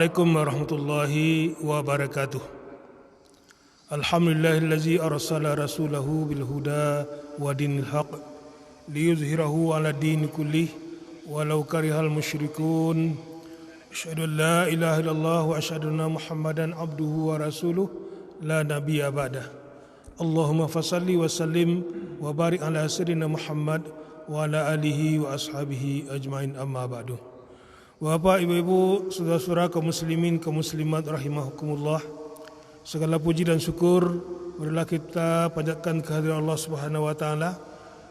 Assalamualaikum warahmatullahi wabarakatuh. Alhamdulillahillazi arsala rasulahu bil huda wa dinil haq liyuzhirahu ala din kullih walau karihal musyrikun. Asyhadu an la ilaha illallah wa asyhadu anna Muhammadan abduhu wa rasuluh la nabiyya ba'dah. Allahumma fassalli wa sallim wa barik ala sayyidina Muhammad wa ala alihi wa ashabihi ajmain, amma ba'du. Bapak, ibu-ibu, saudara-saudara kaum muslimin, kaum muslimat rahimahukumullah, segala puji dan syukur marilah kita panjatkan kehadiran Allah Subhanahu wa taala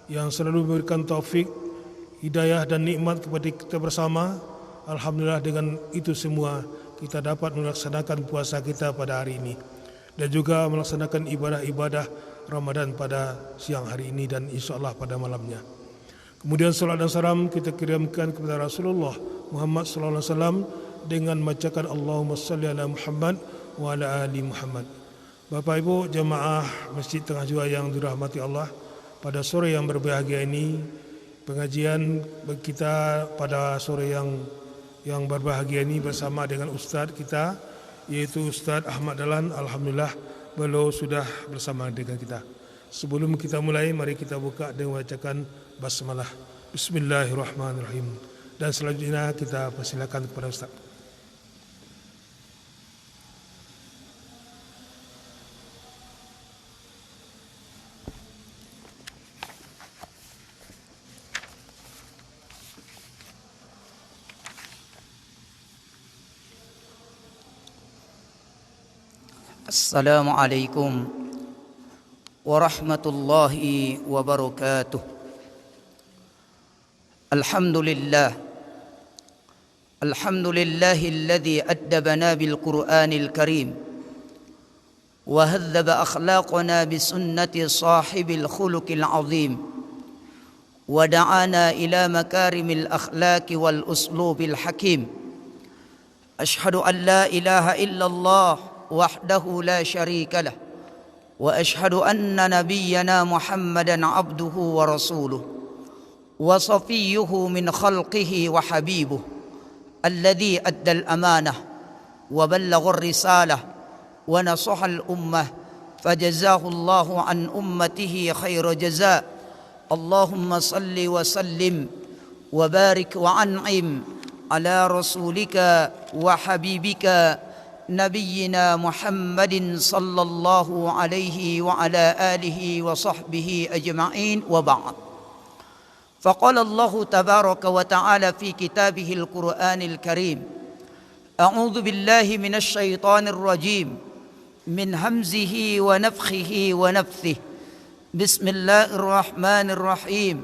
yang selalu memberikan taufik, hidayah dan nikmat kepada kita bersama. Alhamdulillah, dengan itu semua kita dapat melaksanakan puasa kita pada hari ini dan juga melaksanakan ibadah-ibadah Ramadan pada siang hari ini dan insya-Allah pada malamnya. Kemudian salat dan salam kita kirimkan kepada Rasulullah Muhammad sallallahu alaihi wasallam dengan membacakan Allahumma shalli ala Muhammad wa ala ali Muhammad. Bapak Ibu jemaah Masjid Tengah Jua yang dirahmati Allah, pada sore yang berbahagia ini pengajian kita pada sore yang berbahagia ini bersama dengan ustaz kita, yaitu Ustaz Ahmad Dahlan. Alhamdulillah beliau sudah bersama dengan kita. Sebelum kita mulai, mari kita buka dengan membacakan basmalah. Bismillahirrahmanirrahim. Dan selanjutnya kita persilakan kepada Ustaz. Assalamualaikum warahmatullahi wabarakatuh. Alhamdulillahilladzi addabana bil Qur'anil Karim wa hadzaba akhlaqana bi sunnati sahibil khuluqil azim wa da'ana ila makarimil akhlaqi wal uslubil hakim. Ashhadu an la ilaha illallah wahdahu la syarika lah wa ashhadu anna nabiyyana Muhammadan abduhu wa rasuluh wa safiyyuhu min khalqihi wa habibuh alladhi adda al-amanah wa ballagha ar-risalah wa nasaha al-ummah fajazahu Allahu an ummatihi khaira jazaa. Allahumma salli wa sallim wa barik wa an'im ala rasulika wa habibika nabiyyina Muhammadin sallallahu alaihi wa ala alihi wa sahbihi ajma'in, wa ba'd. Faqala Allah tabaraka wa ta'ala fi kitabihil Qur'anil Karim, a'udzu billahi minasy syaithanir rajim min hamzihi wa nafthihi wa nafthihi. Bismillahirrahmanirrahim.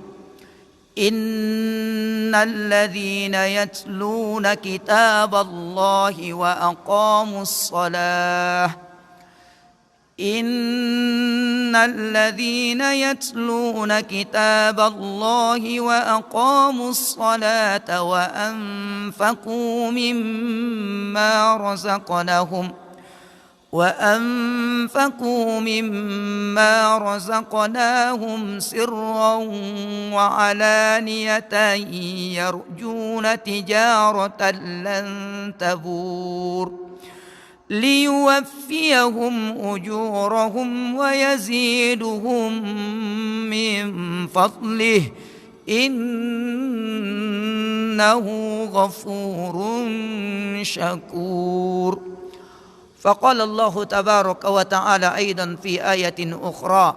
Innal ladzina yatluna kitaballahi wa aqamus salah Innal ladzina yatluna kitaballahi wa aqamus salata wa anfaqu mimma razaqnahum sirran wa alaniyatan yarjuna tijaratan lan tabur liyuwaffiyahum ujurahum wa yaziduhum min fadlih innahu ghafurun syakur. فقال الله تبارك وتعالى أيضا في آية أخرى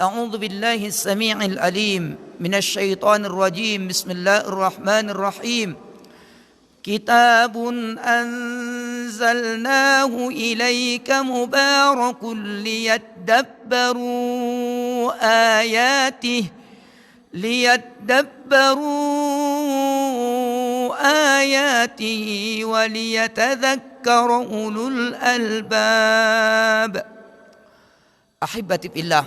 أعوذ بالله السميع العليم من الشيطان الرجيم بسم الله الرحمن الرحيم كتاب أنزلناه إليك مبارك ليدبروا آياته وليتذكر أولو الألباب. Ahibati fillah,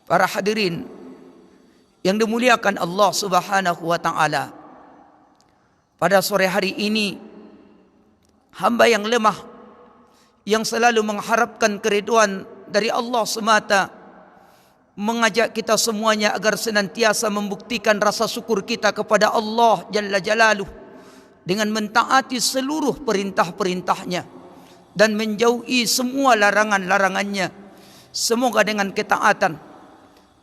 para hadirin yang dimuliakan Allah Subhanahu wa taala. Pada sore hari ini, hamba yang lemah, yang selalu mengharapkan keridhaan dari Allah semata, mengajak kita semuanya agar senantiasa membuktikan rasa syukur kita kepada Allah Jalla Jalaluh dengan mentaati seluruh perintah-perintahnya dan menjauhi semua larangan-larangannya. Semoga dengan ketaatan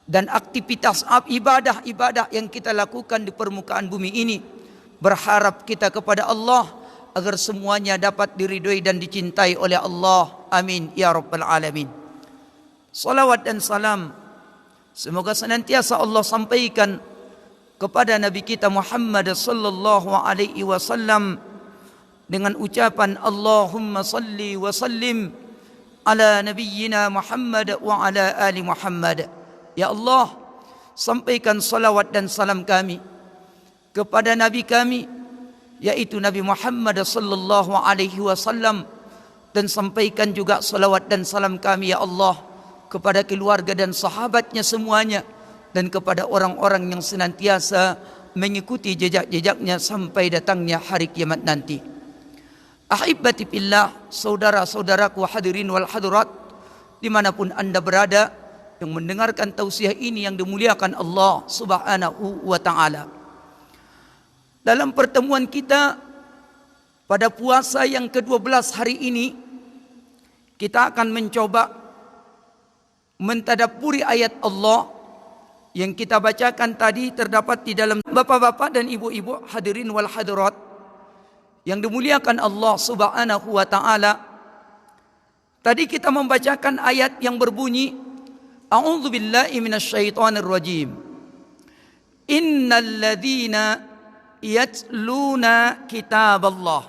dan aktivitas ibadah-ibadah yang kita lakukan di permukaan bumi ini, berharap kita kepada Allah agar semuanya dapat diridhoi dan dicintai oleh Allah. Amin ya rabbal alamin. Salawat dan salam semoga senantiasa Allah sampaikan kepada Nabi kita Muhammad sallallahu alaihi wasallam dengan ucapan Allahumma salli wa sallim ala nabiyyina Muhammad wa ala ali Muhammad. Ya Allah, sampaikan salawat dan salam kami kepada Nabi kami, yaitu Nabi Muhammad sallallahu alaihi wasallam, dan sampaikan juga salawat dan salam kami ya Allah kepada keluarga dan sahabatnya semuanya, dan kepada orang-orang yang senantiasa mengikuti jejak-jejaknya sampai datangnya hari kiamat nanti. Ahibati fillah, saudara-saudaraku hadirin wal hadirat dimanapun anda berada yang mendengarkan tausiah ini yang dimuliakan Allah subhanahu wa ta'ala. Dalam pertemuan kita pada puasa yang ke-12 hari ini, kita akan mencoba mentadabburi ayat Allah yang kita bacakan tadi, terdapat di dalam bapak-bapak dan ibu-ibu hadirin wal hadirat yang dimuliakan Allah subhanahu wa ta'ala. Tadi kita membacakan ayat yang berbunyi, A'udzu billahi minasyaitonir rajim. Innal ladzina yatluna kitaballah.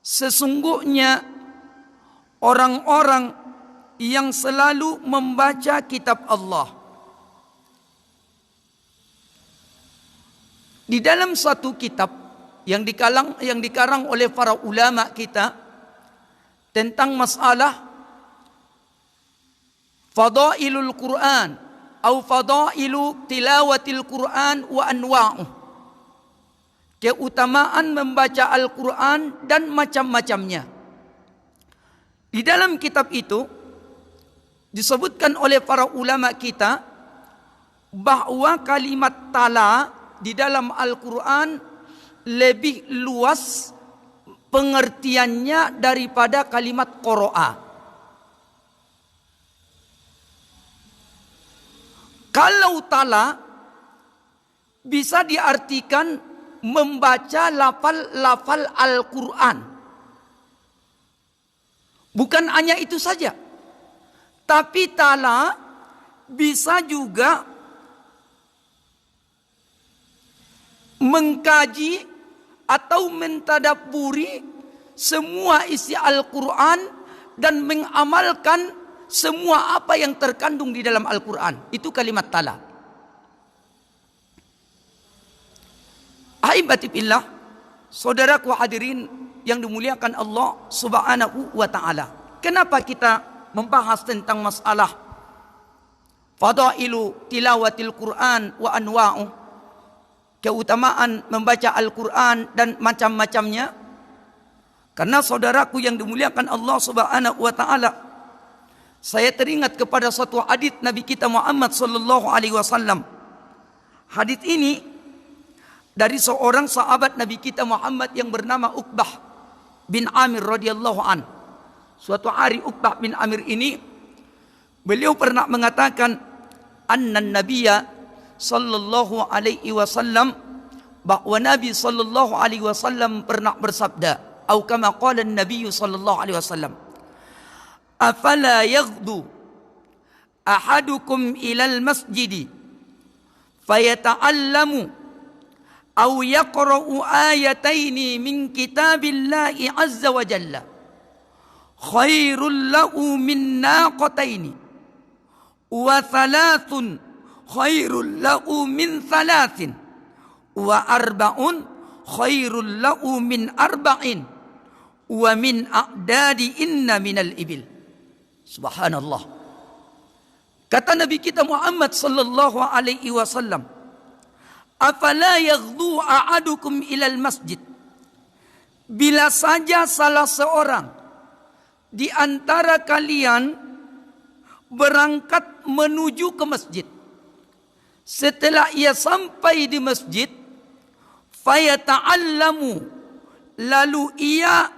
Sesungguhnya orang-orang yang selalu membaca kitab Allah. Di dalam satu kitab yang dikarang oleh para ulama kita tentang masalah fadailul Quran atau fadailu tilawatil Quran wa anwa'uh, keutamaan membaca Al-Quran dan macam-macamnya. Di dalam kitab itu disebutkan oleh para ulama kita bahwa kalimat tala di dalam Al-Quran lebih luas pengertiannya daripada kalimat qoro'a. Kalau tala bisa diartikan membaca lafal-lafal Al-Quran. Bukan hanya itu saja, tapi tala bisa juga mengkaji atau mentadabburi semua isi Al-Quran dan mengamalkan semua apa yang terkandung di dalam Al-Quran. Itu kalimat tala. Ahibati fillah, saudaraku hadirin yang dimuliakan Allah subhanahu wa ta'ala. Kenapa kita membahas tentang masalah fadailu tilawatil Quran wa anwa'uh, keutamaan membaca Al-Quran dan macam-macamnya? Karena saudaraku yang dimuliakan Allah subhanahu wa ta'ala, saya teringat kepada satu hadits Nabi kita Muhammad sallallahu alaihi wasallam. Hadits ini dari seorang sahabat Nabi kita Muhammad yang bernama Uqbah bin Amir radhiyallahu an. Suatu hari Uqbah bin Amir ini, beliau pernah mengatakan annan nabiyya sallallahu alaihi wasallam, bahwa Nabi sallallahu alaihi wasallam pernah bersabda, atau kama qala an-nabiy sallallahu alaihi wasallam, afala yaghdu ahadukum ilal masjidi fayata'allamu aw yaqra'u ayataini min kitabillahi azza wa jalla khairul lahu min naqataini wa thalathun khairul lahu min thalathin wa arba'un khairul lahu min arba'in wa min a'dadi inna minal ibil. Subhanallah. Kata Nabi kita Muhammad sallallahu alaihi wasallam, afala yaghdu a'adukum ilal masjid. Bila saja salah seorang di antara kalian berangkat menuju ke masjid, setelah ia sampai di masjid, fayata'allamu, lalu ia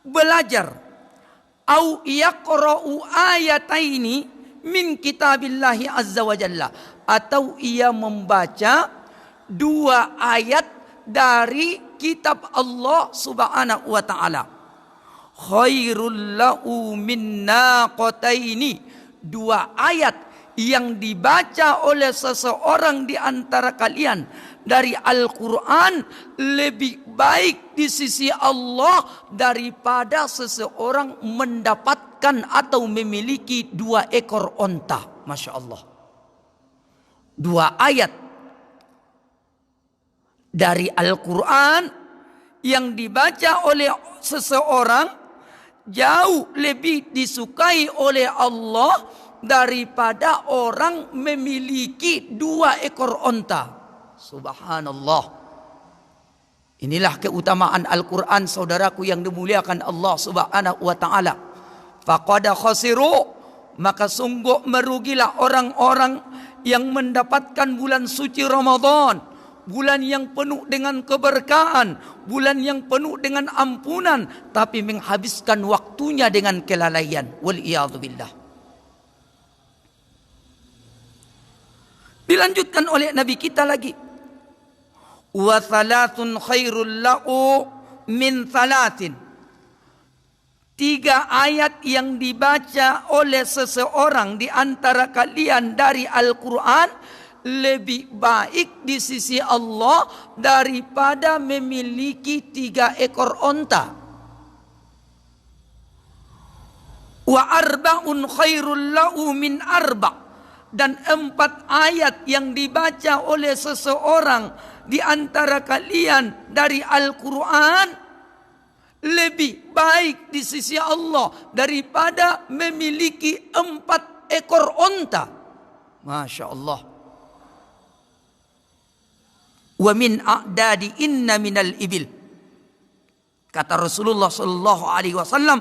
belajar, au yaqra'u ayataini min kitabillahi azza wa jalla, atau ia membaca 2 ayat dari kitab Allah subhanahu wa ta'ala. Khairul lahu min naqataini, 2 ayat yang dibaca oleh seseorang di antara kalian dari Al-Quran lebih baik di sisi Allah daripada seseorang mendapatkan atau memiliki 2 ekor onta. Masya Allah. 2 ayat dari Al-Quran yang dibaca oleh seseorang jauh lebih disukai oleh Allah daripada orang memiliki 2 ekor onta. Subhanallah. Inilah keutamaan Al-Quran, saudaraku yang dimuliakan Allah subhanahu wa ta'ala. Faqad khasiru, maka sungguh merugilah orang-orang yang mendapatkan bulan suci Ramadan, bulan yang penuh dengan keberkahan, bulan yang penuh dengan ampunan, tapi menghabiskan waktunya dengan kelalaian. Wal'iyadzubillah. Dilanjutkan oleh Nabi kita lagi. Wa thalathun khairul lahu min thalathin. 3 ayat yang dibaca oleh seseorang di antara kalian dari Al-Quran lebih baik di sisi Allah daripada memiliki 3 ekor onta. Wa arba'un khairul lahu min arba'. Dan 4 ayat yang dibaca oleh seseorang di antara kalian dari Al-Quran lebih baik di sisi Allah daripada memiliki 4 ekor onta. Masya Allah. Wa min a'dadi inna minal ibil. Kata Rasulullah sallallahu alaihi wasallam,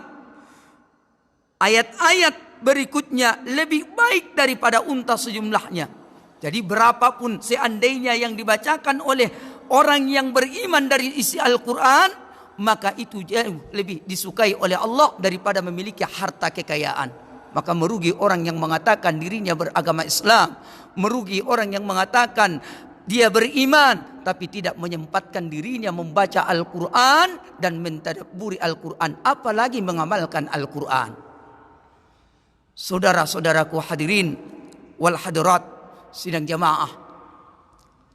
ayat-ayat berikutnya lebih baik daripada unta sejumlahnya. Jadi berapapun seandainya yang dibacakan oleh orang yang beriman dari isi Al-Quran, maka itu jauh lebih disukai oleh Allah daripada memiliki harta kekayaan. Maka merugi orang yang mengatakan dirinya beragama Islam, merugi orang yang mengatakan dia beriman tapi tidak menyempatkan dirinya membaca Al-Quran dan mentadabburi Al-Quran, apalagi mengamalkan Al-Quran. Saudara-saudaraku hadirin wal hadirat sidang jamaah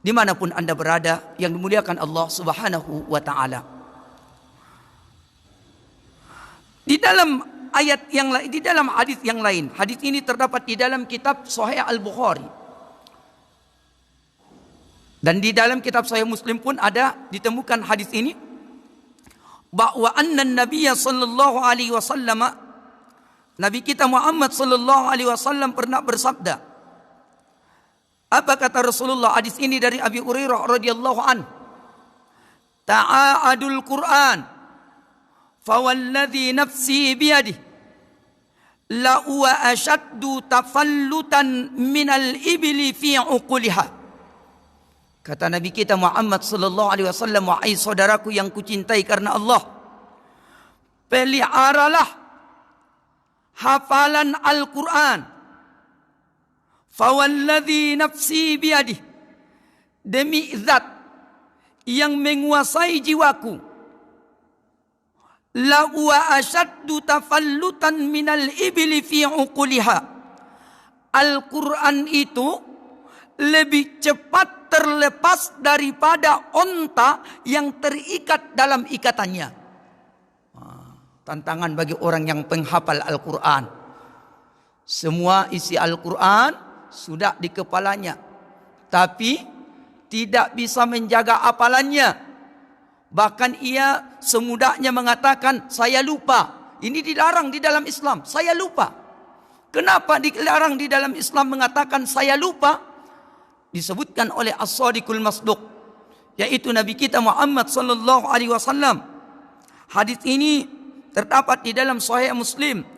dimanapun anda berada yang dimuliakan Allah subhanahu wa ta'ala. Di dalam ayat yang lain, di dalam hadis yang lain, hadis ini terdapat di dalam kitab Sahih Al-Bukhari, dan di dalam kitab Sahih Muslim pun ada ditemukan hadis ini, bahwa anna Nabiyya sallallahu alaihi wasallam, Nabi kita Muhammad sallallahu alaihi wasallam pernah bersabda. Apa kata Rasulullah? Hadis ini dari Abi Hurairah radhiyallahu an. Ta'adul Quran, fawalladhi nafsi biyadihi, la huwa ashaddu tafallutan minal ibli fi uquliha. Kata Nabi kita Muhammad sallallahu alaihi wasallam, wahai saudaraku yang kucintai karena Allah, peliharalah hafalan Al-Quran. Fawalladhi nafsi biyadih, demi zat yang menguasai jiwaku, la huwa ashaddu tafallutan minal ibli fi uquliha. Al-Quran itu lebih cepat terlepas daripada onta yang terikat dalam ikatannya. Tantangan bagi orang yang penghafal Al-Quran. Semua isi Al-Quran sudah di kepalanya, tapi tidak bisa menjaga hafalannya. Bahkan ia semudahnya mengatakan, saya lupa. Ini dilarang di dalam Islam, saya lupa. Kenapa dilarang di dalam Islam mengatakan saya lupa? Disebutkan oleh As-Sadiqul Masduq, yaitu Nabi kita Muhammad sallallahu alaihi wasallam. Hadis ini terdapat di dalam Sahih Muslim.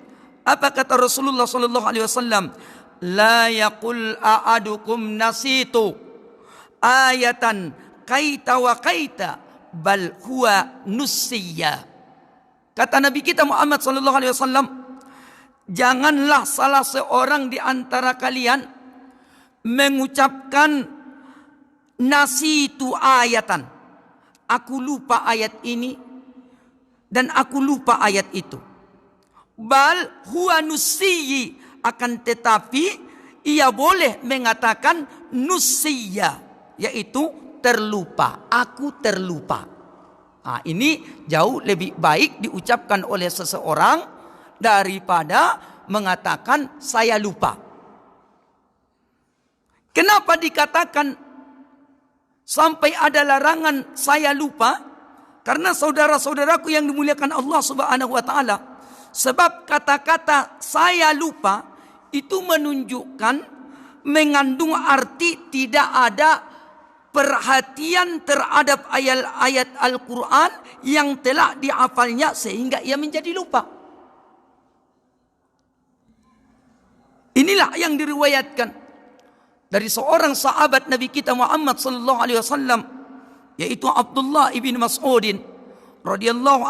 Apa kata Rasulullah sallallahu alaihi wasallam? La yaqul a'adukum nasitu ayatan kaita wa kaita bal huwa nusiyya. Kata Nabi kita Muhammad sallallahu alaihi wasallam, janganlah salah seorang di antara kalian mengucapkan nasitu ayatan, aku lupa ayat ini dan aku lupa ayat itu. Bal huwa nusiyyi, akan tetapi ia boleh mengatakan nusiyya, yaitu terlupa, aku terlupa. Nah, ini jauh lebih baik diucapkan oleh seseorang daripada mengatakan saya lupa. Kenapa dikatakan sampai ada larangan saya lupa? Karena saudara-saudaraku yang dimuliakan Allah Subhanahu wa taala, sebab kata-kata saya lupa itu menunjukkan, mengandung arti tidak ada perhatian terhadap ayat-ayat Al-Quran yang telah dihafalnya sehingga ia menjadi lupa. Inilah yang diriwayatkan dari seorang sahabat Nabi kita Muhammad sallallahu alaihi wasallam, yaitu Abdullah ibn Mas'udin radhiyallahu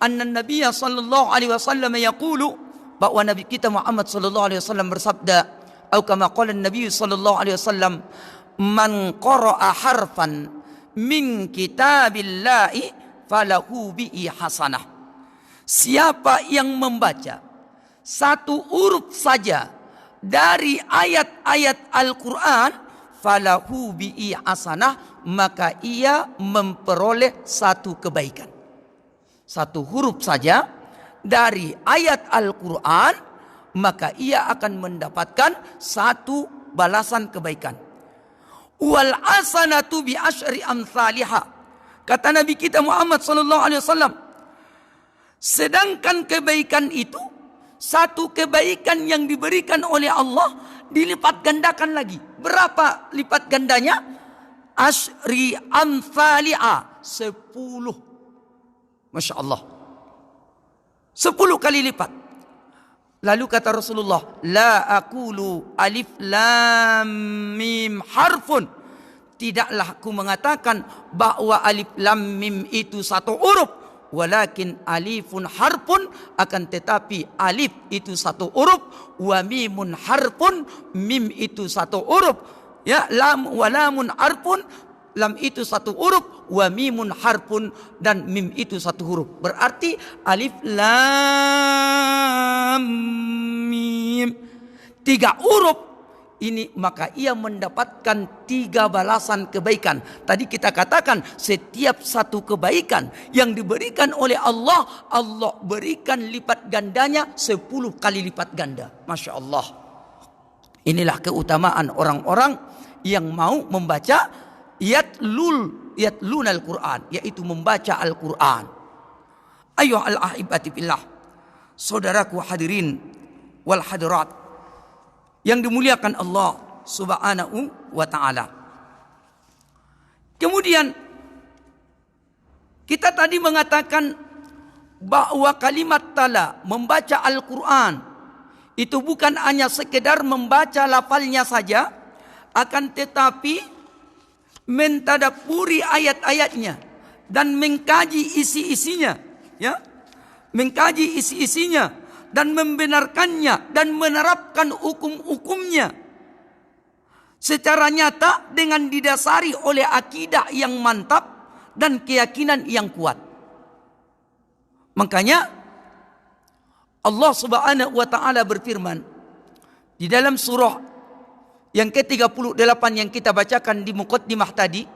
anna Nabi sallallahu alaihi wasallam yaqulu, bahwa Nabi kita Muhammad sallallahu alaihi wasallam bersabda, atau kama qala Nabi sallallahu alaihi wasallam, man qara'a harfan min kitabillahi falahu bihi hasanah. Siapa yang membaca satu huruf saja dari ayat-ayat Al-Quran, falahu bihi hasanah, maka ia memperoleh satu kebaikan. Satu huruf saja dari ayat Al-Quran, maka ia akan mendapatkan satu balasan kebaikan. Wal hasanatu bi asyri amsalihha. Kata Nabi kita Muhammad sallallahu alaihi wasallam, sedangkan kebaikan itu, satu kebaikan yang diberikan oleh Allah dilipat gandakan lagi. Berapa lipat gandanya? Asyri amsalihha, 10. Masya Allah, 10 kali lipat. Lalu kata Rasulullah, la aqulu alif lam mim harfun, tidaklah aku mengatakan bahwa alif lam mim itu satu huruf, walakin alifun harfun, akan tetapi alif itu satu huruf, wa mimun harfun, mim itu satu huruf, ya, lam wa lamun harfun, lam itu satu huruf, wa mimun harfun, dan mim itu satu huruf. Berarti alif lam mim 3 huruf ini, maka ia mendapatkan 3 balasan kebaikan. Tadi kita katakan setiap satu kebaikan yang diberikan oleh Allah, Allah berikan lipat gandanya 10 kali lipat ganda. Masya Allah. Inilah keutamaan orang-orang yang mau membaca yatlun al-Quran, yaitu membaca Al-Quran. Ayuh al-ahibati fillah, saudaraku hadirin wal hadirat yang dimuliakan Allah Subhanahu wa ta'ala. Kemudian kita tadi mengatakan bahwa kalimat tala, membaca Al-Quran, itu bukan hanya sekedar membaca lafalnya saja, akan tetapi mentadaburi ayat-ayatnya dan mengkaji isi-isinya, ya, mengkaji isi-isinya dan membenarkannya dan menerapkan hukum-hukumnya secara nyata dengan didasari oleh akidah yang mantap dan keyakinan yang kuat. Makanya Allah Subhanahu wa taala berfirman di dalam surah yang ke-38 yang kita bacakan di muqaddimah tadi,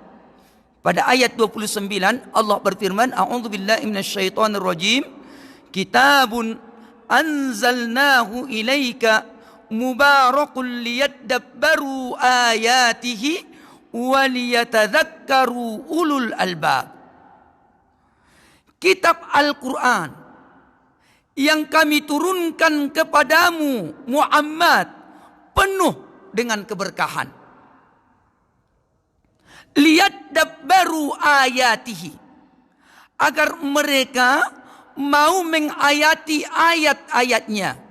pada ayat 29 Allah berfirman, a'udzubillahi minasyaitonir rajim, kitabun anzalnahu ilaika mubarakun liyadabbaru ayatihi wa liyatadhakkaru ulul albab. Kitab Al-Quran yang kami turunkan kepadamu Muhammad penuh dengan keberkahan. Liyadabbaru ayatihi, agar mereka mau mengayati ayat-ayatnya.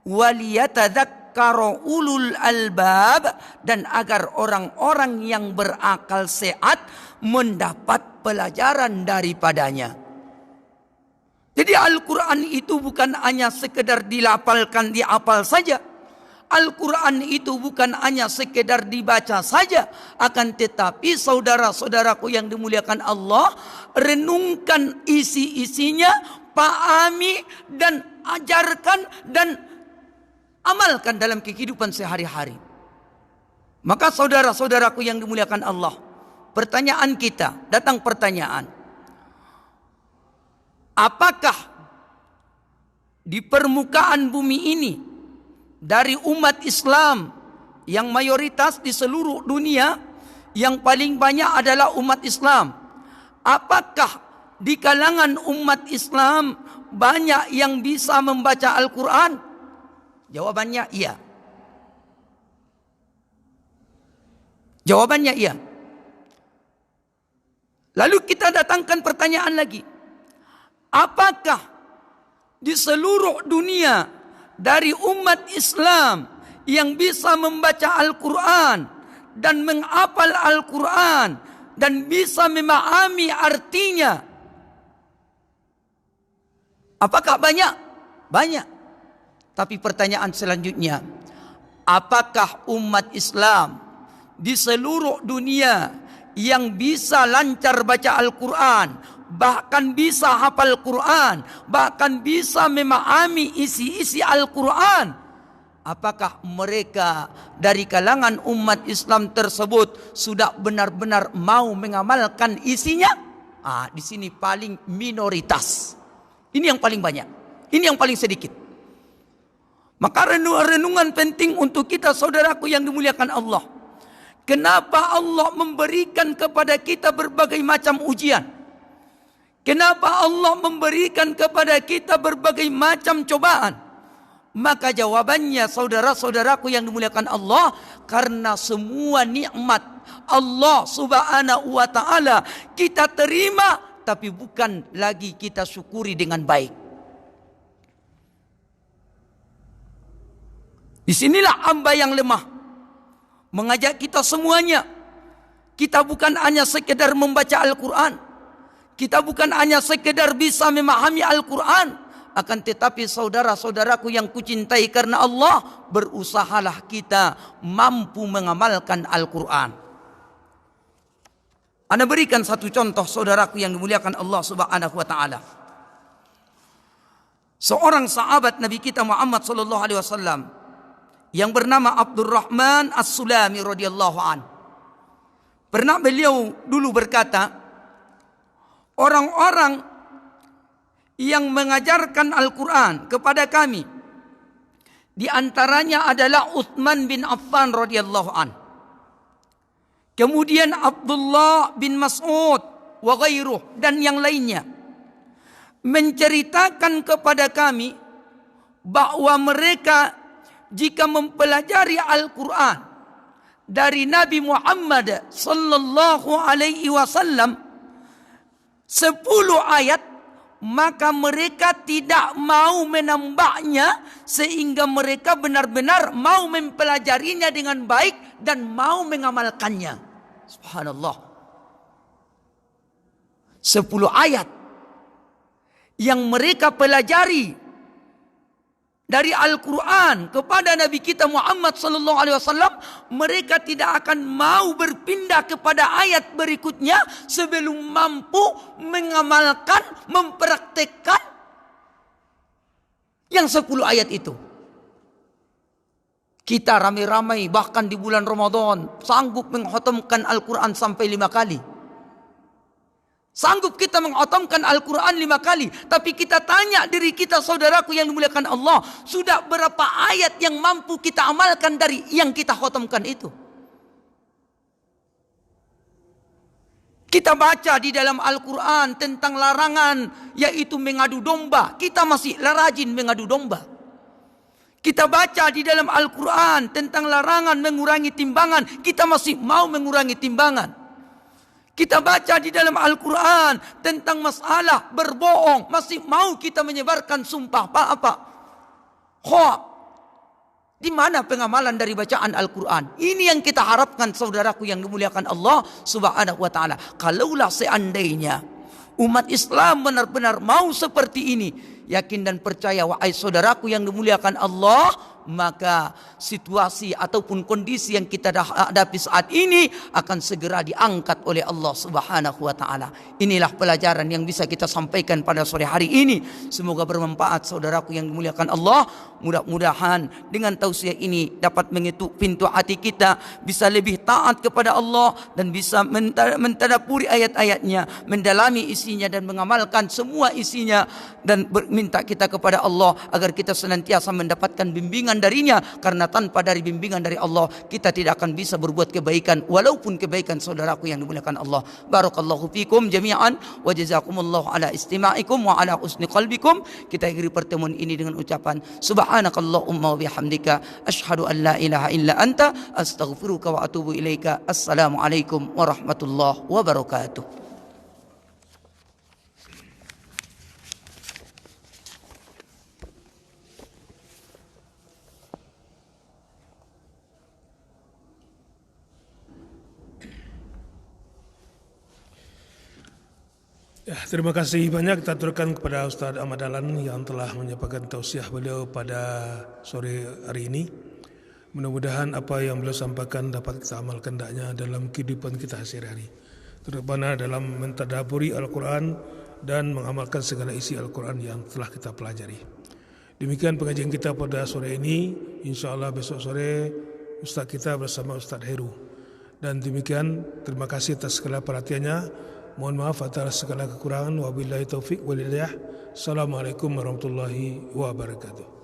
Waliyatadhakkaru yatadhakkara ulul albab, dan agar orang-orang yang berakal sehat mendapat pelajaran daripadanya. Jadi Al-Quran itu bukan hanya sekedar dilafalkan, dihafal saja. Al-Quran itu bukan hanya sekedar dibaca saja. Akan tetapi saudara-saudaraku yang dimuliakan Allah, renungkan isi-isinya, pahami dan ajarkan dan amalkan dalam kehidupan sehari-hari. Maka saudara-saudaraku yang dimuliakan Allah, pertanyaan kita, datang pertanyaan. Apakah di permukaan bumi ini, dari umat Islam yang mayoritas di seluruh dunia, yang paling banyak adalah umat Islam, apakah di kalangan umat Islam banyak yang bisa membaca Al-Quran? Jawabannya iya. Jawabannya iya. Lalu kita datangkan pertanyaan lagi. Apakah di seluruh dunia dari umat Islam yang bisa membaca Al-Quran dan menghafal Al-Quran dan bisa memahami artinya? Apakah banyak? Banyak. Tapi pertanyaan selanjutnya, apakah umat Islam di seluruh dunia yang bisa lancar baca Al-Quran, bahkan bisa hafal Quran, bahkan bisa memahami isi-isi Al-Quran, apakah mereka dari kalangan umat Islam tersebut sudah benar-benar mau mengamalkan isinya? Di sini paling minoritas. Ini yang paling banyak. Ini yang paling sedikit. Maka renungan penting untuk kita, saudaraku yang dimuliakan Allah. Kenapa Allah memberikan kepada kita berbagai macam ujian? Kenapa Allah memberikan kepada kita berbagai macam cobaan? Maka jawabannya, saudara-saudaraku yang dimuliakan Allah, karena semua nikmat Allah subhanahu wa ta'ala kita terima, tapi bukan lagi kita syukuri dengan baik. Disinilah hamba yang lemah mengajak kita semuanya. Kita bukan hanya sekedar membaca Al-Quran, kita bukan hanya sekedar bisa memahami Al-Quran, akan tetapi saudara-saudaraku yang kucintai karena Allah, berusahalah kita mampu mengamalkan Al-Quran. Anda berikan satu contoh, saudaraku yang dimuliakan Allah subhanahu wa ta'ala. Seorang sahabat Nabi kita Muhammad sallallahu alaihi wasallam yang bernama Abdurrahman As-Sulami radhiyallahu an. Pernah beliau dulu berkata, orang-orang yang mengajarkan Al-Quran kepada kami, di antaranya adalah Utsman bin Affan radhiyallahu an. Kemudian Abdullah bin Mas'ud wa ghairuh, dan yang lainnya, menceritakan kepada kami bahwa mereka jika mempelajari Al-Quran dari Nabi Muhammad sallallahu alaihi wasallam 10 ayat, maka mereka tidak mau menambahnya, sehingga mereka benar-benar mau mempelajarinya dengan baik dan mau mengamalkannya. Subhanallah. 10 ayat yang mereka pelajari dari Al-Quran kepada Nabi kita Muhammad sallallahu alaihi wasallam, mereka tidak akan mau berpindah kepada ayat berikutnya sebelum mampu mengamalkan, mempraktekkan yang 10 ayat itu. Kita ramai-ramai bahkan di bulan Ramadan sanggup mengkhatamkan Al-Quran sampai 5 kali. Sanggup kita mengkhatamkan Al-Quran 5 kali. Tapi kita tanya diri kita, saudaraku yang dimuliakan Allah, sudah berapa ayat yang mampu kita amalkan dari yang kita khatamkan itu? Kita baca di dalam Al-Quran tentang larangan, yaitu mengadu domba. Kita masih rajin mengadu domba. Kita baca di dalam Al-Quran tentang larangan mengurangi timbangan. Kita masih mau mengurangi timbangan. Kita baca di dalam Al-Quran tentang masalah berbohong. Masih mau kita menyebarkan sumpah apa? Hoak. Di mana pengamalan dari bacaan Al-Quran? Ini yang kita harapkan saudaraku yang dimuliakan Allah subhanahu wa ta'ala. Kalaulah seandainya umat Islam benar-benar mau seperti ini, yakin dan percaya wahai saudaraku yang dimuliakan Allah, maka situasi ataupun kondisi yang kita hadapi saat ini akan segera diangkat oleh Allah subhanahu wa ta'ala. Inilah pelajaran yang bisa kita sampaikan pada sore hari ini. Semoga bermanfaat saudaraku yang dimuliakan Allah. Mudah-mudahan dengan tausiah ini dapat mengetuk pintu hati kita, bisa lebih taat kepada Allah dan bisa mentadaburi ayat-ayatnya, mendalami isinya dan mengamalkan semua isinya, dan minta kita kepada Allah agar kita senantiasa mendapatkan bimbingan darinya, karena tanpa dari bimbingan dari Allah kita tidak akan bisa berbuat kebaikan walaupun kebaikan saudaraku yang dimuliakan Allah. Barakallahu fikum jami'an wa jazakumullahu ala istima'ikum wa ala husni qalbikum. Kita akhiri pertemuan ini dengan ucapan subhanakallahumma wa bihamdika asyhadu an la ilaha illa anta astaghfiruka wa atubu ilaika. Assalamualaikum warahmatullahi wabarakatuh. Ya, terima kasih banyak kita aturkan kepada Ustaz Ahmad Dahlan yang telah menyampaikan tausiah beliau pada sore hari ini. Mudah-mudahan apa yang beliau sampaikan dapat kita amalkan hendaknya dalam kehidupan kita sehari-hari, terutama dalam mentadaburi Al-Quran dan mengamalkan segala isi Al-Quran yang telah kita pelajari. Demikian pengajian kita pada sore ini. InsyaAllah besok sore Ustaz kita bersama Ustaz Heru. Dan demikian, terima kasih atas segala perhatiannya. Mohon maaf atas segala kekurangan. Wabillahi taufiq walhidayah. Assalamualaikum warahmatullahi wabarakatuh.